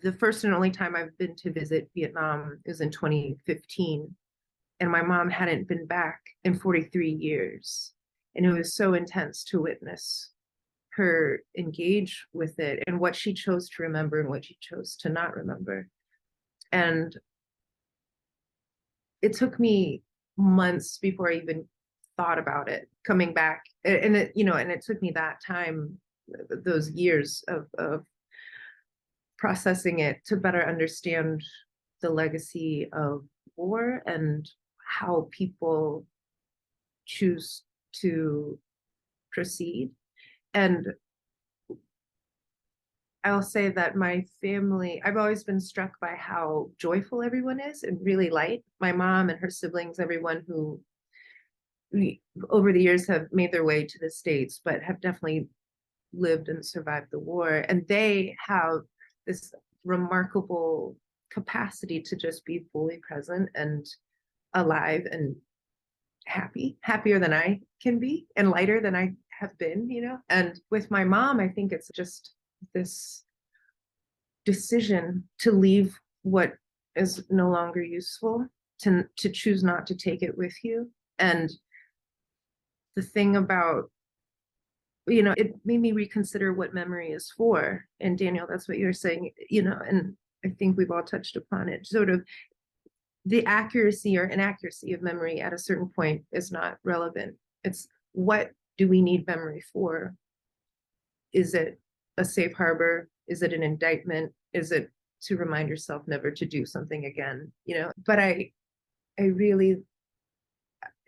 The first and only time I've been to visit Vietnam is in 2015. And my mom hadn't been back in 43 years. And it was so intense to witness her engage with it and what she chose to remember and what she chose to not remember. And it took me months before I even thought about it coming back. And it, and it took me that time, those years of processing it to better understand the legacy of war and how people choose to proceed. And I'll say that my family, I've always been struck by how joyful everyone is and really light. My mom and her siblings, everyone who over the years have made their way to the States, but have definitely lived and survived the war. And they have this remarkable capacity to just be fully present and alive and happy, happier than I can be and lighter than I have been. And with my mom, I think it's just this decision to leave what is no longer useful, to choose not to take it with you. And the thing about, it made me reconsider what memory is for. And Daniel, that's what you're saying, and I think we've all touched upon it. Sort of the accuracy or inaccuracy of memory at a certain point is not relevant. It's what do we need memory for? Is it a safe harbor? Is it an indictment? Is it to remind yourself never to do something again? But I really,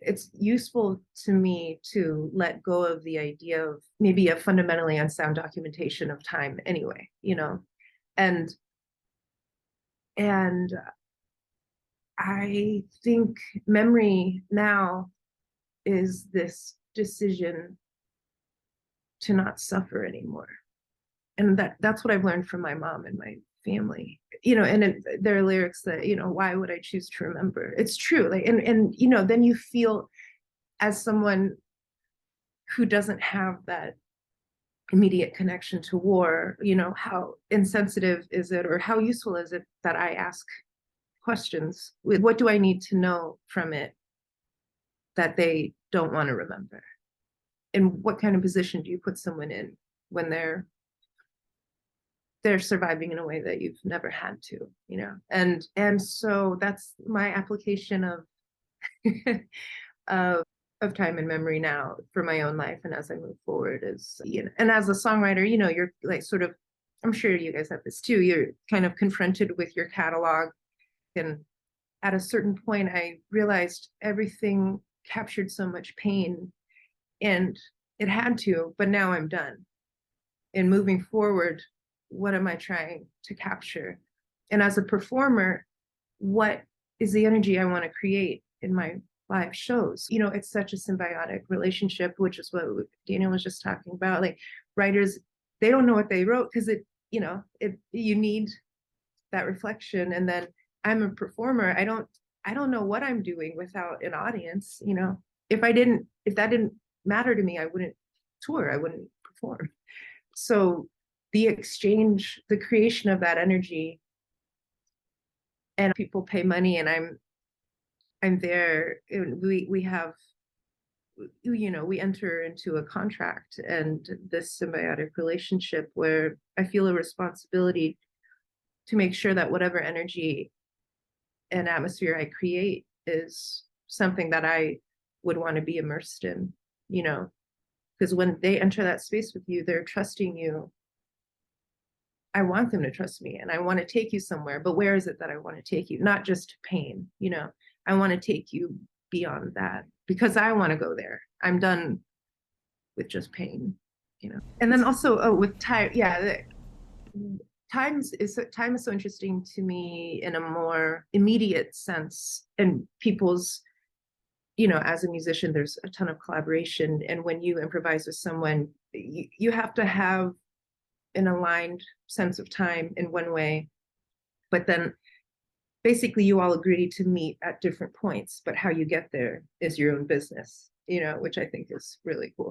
it's useful to me to let go of the idea of maybe a fundamentally unsound documentation of time anyway, and I think memory now is this decision to not suffer anymore. And that's what I've learned from my mom and my family, and there are lyrics that, why would I choose to remember? It's true. Like, and then you feel as someone who doesn't have that immediate connection to war, how insensitive is it, or how useful is it that I ask questions? What do I need to know from it that they don't want to remember? And what kind of position do you put someone in when they're surviving in a way that you've never had to, and so that's my application of of time and memory now for my own life. And as I move forward is, and as a songwriter, you're like sort of, I'm sure you guys have this too, you're kind of confronted with your catalog. And at a certain point, I realized everything captured so much pain, and it had to, but now I'm done. And moving forward, what am I trying to capture? And as a performer, what is the energy I want to create in my live shows? It's such a symbiotic relationship, which is what Daniel was just talking about. Like, writers, they don't know what they wrote because you need that reflection. And then I'm a performer. I don't know what I'm doing without an audience. If that didn't matter to me, I wouldn't tour, I wouldn't perform. So the exchange, the creation of that energy, and people pay money, and I'm there. We have, we enter into a contract and this symbiotic relationship where I feel a responsibility to make sure that whatever energy and atmosphere I create is something that I would want to be immersed in, because when they enter that space with you, they're trusting you. I want them to trust me, and I want to take you somewhere, but where is it that I want to take you? Not just pain, I want to take you beyond that because I want to go there. I'm done with just pain, And then also with time, time is so interesting to me in a more immediate sense. And people's, as a musician, there's a ton of collaboration, and when you improvise with someone, you have to have an aligned sense of time in one way, but then basically you all agree to meet at different points, but how you get there is your own business, which I think is really cool.